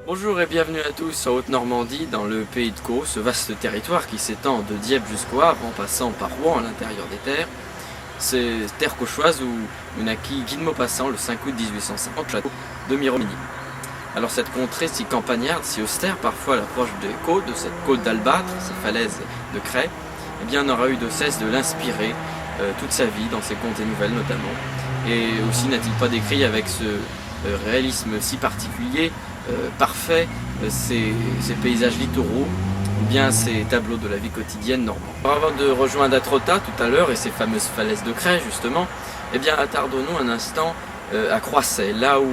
Bonjour et bienvenue à tous en Haute-Normandie, dans le Pays de Caux, ce vaste territoire qui s'étend de Dieppe jusqu'au Havre en passant par Rouen à l'intérieur des terres. C'est terre cauchoise où naquit Guy de Maupassant le 5 août 1850, château de Miromigny. Alors cette contrée si campagnarde, si austère, parfois à l'approche des côtes, de cette côte d'Albâtre, ces falaises de craie, eh bien n'aura eu de cesse de l'inspirer toute sa vie, dans ses contes et nouvelles notamment. Et aussi n'a-t-il pas décrit avec ce réalisme si particulier, parfait, ces paysages littoraux ou bien ces tableaux de la vie quotidienne normande. Avant de rejoindre Atrota tout à l'heure et ces fameuses falaises de craie justement, eh bien attardons-nous un instant à Croisset, là où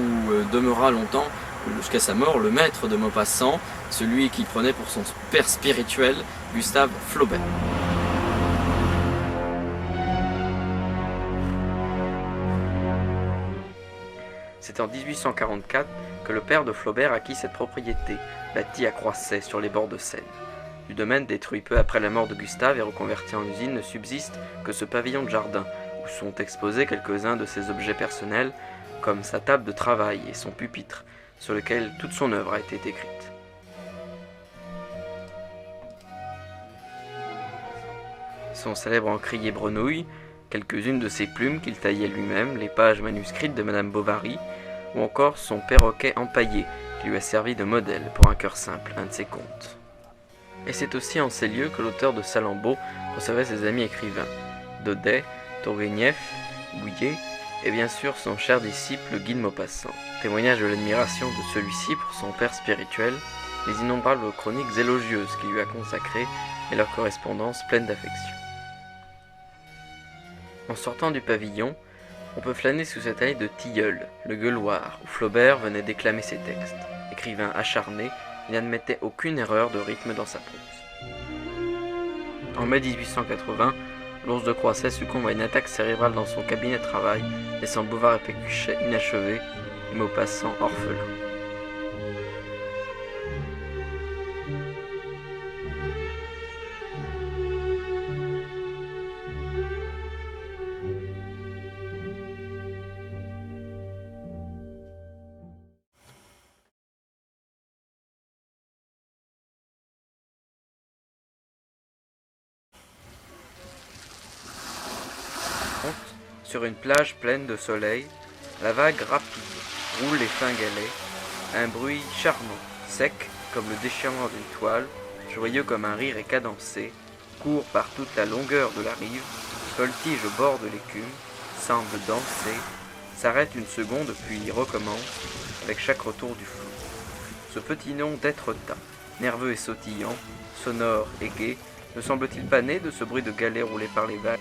demeura longtemps, jusqu'à sa mort, le maître de Maupassant, celui qu'il prenait pour son père spirituel, Gustave Flaubert. C'est en 1844 que le père de Flaubert acquit cette propriété, bâtie à Croisset, sur les bords de Seine. Du domaine détruit peu après la mort de Gustave et reconverti en usine, ne subsiste que ce pavillon de jardin, où sont exposés quelques-uns de ses objets personnels, comme sa table de travail et son pupitre, sur lequel toute son œuvre a été écrite. Son célèbre encrier Brenouille, quelques-unes de ses plumes qu'il taillait lui-même, les pages manuscrites de Madame Bovary, ou encore son perroquet empaillé, qui lui a servi de modèle pour un cœur simple, un de ses contes. Et c'est aussi en ces lieux que l'auteur de Salammbô recevait ses amis écrivains, Daudet, Tourguenieff, Bouillet, et bien sûr son cher disciple Guy de Maupassant. Témoignage de l'admiration de celui-ci pour son père spirituel, les innombrables chroniques élogieuses qu'il lui a consacrées et leur correspondance pleine d'affection. En sortant du pavillon, on peut flâner sous cette allée de Tilleuls, le gueuloir, où Flaubert venait déclamer ses textes. Écrivain acharné, il n'admettait aucune erreur de rythme dans sa prose. En mai 1880, l'ours de Croisset succombe à une attaque cérébrale dans son cabinet de travail, laissant Bovary et Pécuchet inachevés et Maupassant orphelin. Sur une plage pleine de soleil, la vague rapide roule les fins galets, un bruit charmant, sec comme le déchirement d'une toile, joyeux comme un rire et cadencé, court par toute la longueur de la rive, voltige au bord de l'écume, semble danser, s'arrête une seconde puis recommence avec chaque retour du flot. Ce petit nom d'Étretat, nerveux et sautillant, sonore et gai, ne semble-t-il pas né de ce bruit de galets roulés par les vagues ?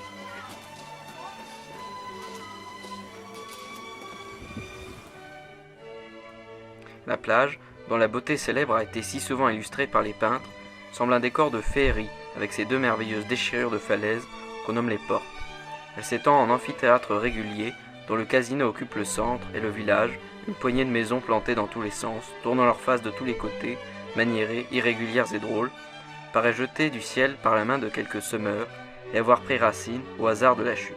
La plage, dont la beauté célèbre a été si souvent illustrée par les peintres, semble un décor de féerie avec ses deux merveilleuses déchirures de falaises qu'on nomme les portes. Elle s'étend en amphithéâtre régulier dont le casino occupe le centre et le village, une poignée de maisons plantées dans tous les sens, tournant leurs faces de tous les côtés, maniérées, irrégulières et drôles, paraît jetée du ciel par la main de quelques semeurs et avoir pris racine au hasard de la chute.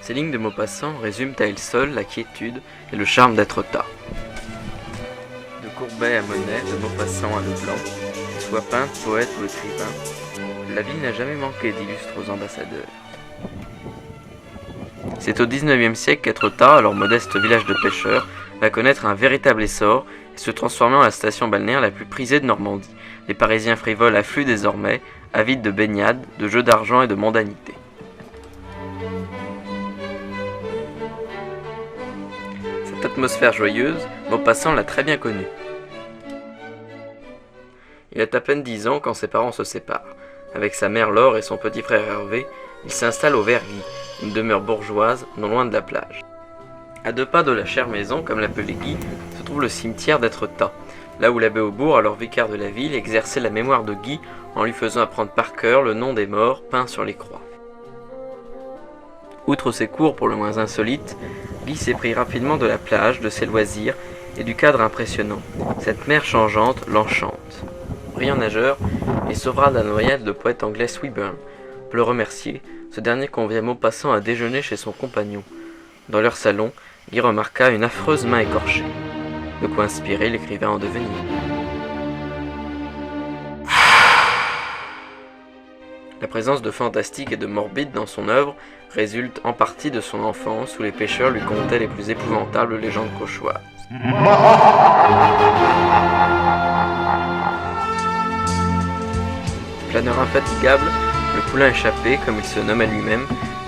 Ces lignes de Maupassant résument à elles seules la quiétude et le charme d'Étretat. De Courbet à Monet, de Maupassant à Leblanc, qu'il soit peintre, poète ou écrivain, la ville n'a jamais manqué d'illustres ambassadeurs. C'est au XIXe siècle qu'Étretat, alors modeste village de pêcheurs, va connaître un véritable essor et se transformer en la station balnéaire la plus prisée de Normandie. Les Parisiens frivoles affluent désormais, avides de baignades, de jeux d'argent et de mondanité. Cette atmosphère joyeuse, Maupassant l'a très bien connue. Il a à peine 10 ans quand ses parents se séparent. Avec sa mère Laure et son petit frère Hervé, il s'installe au Vergy, une demeure bourgeoise non loin de la plage. À 2 pas de la chère maison, comme l'appelait Guy, se trouve le cimetière d'Étretat, là où l'abbé Aubourg, alors vicaire de la ville, exerçait la mémoire de Guy en lui faisant apprendre par cœur le nom des morts peints sur les croix. Outre ses cours pour le moins insolites, Guy s'éprit rapidement de la plage, de ses loisirs et du cadre impressionnant. Cette mer changeante l'enchante. Brillant nageur, il sauvera de la noyade le poète anglais Swinburne. Pour le remercier, ce dernier convia Maupassant à déjeuner chez son compagnon. Dans leur salon, Guy remarqua une affreuse main écorchée. De quoi inspirer l'écrivain en devenir. La présence de fantastique et de morbide dans son œuvre résulte en partie de son enfance où les pêcheurs lui contaient les plus épouvantables légendes cauchoises. Planeur infatigable, le poulain échappé, comme il se nommait lui-même,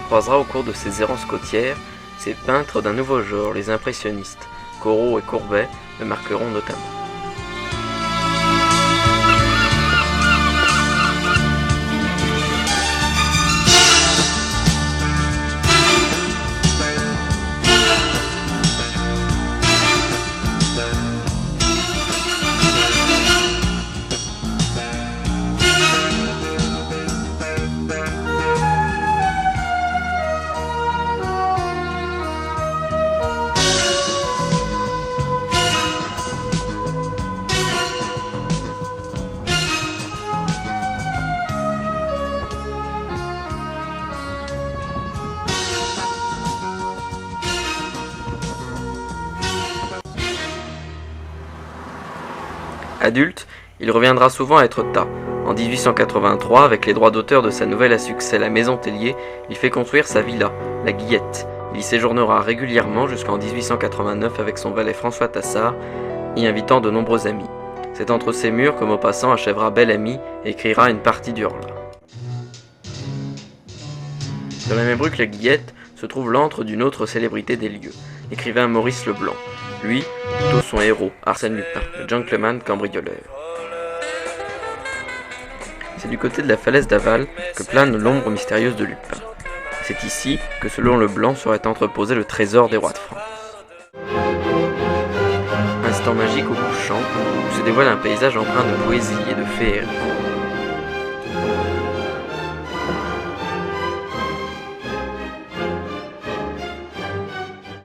croisera au cours de ses errances côtières ces peintres d'un nouveau genre, les impressionnistes. Corot et Courbet le marqueront notamment. Adulte, il reviendra souvent à Étretat. En 1883, avec les droits d'auteur de sa nouvelle à succès La Maison Tellier, il fait construire sa villa, la Guillette. Il y séjournera régulièrement jusqu'en 1889 avec son valet François Tassard, y invitant de nombreux amis. C'est entre ces murs que Maupassant achèvera Bel Ami et écrira une partie d'Hurle. Dans la même rue que la Guillette se trouve l'antre d'une autre célébrité des lieux, l'écrivain Maurice Leblanc. Lui, plutôt son héros, Arsène Lupin, le gentleman cambrioleur. C'est du côté de la falaise d'Aval que plane l'ombre mystérieuse de Lupin. C'est ici que, selon Leblanc, serait entreposé le trésor des rois de France. Instant magique au couchant, où se dévoile un paysage empreint de poésie et de féerie.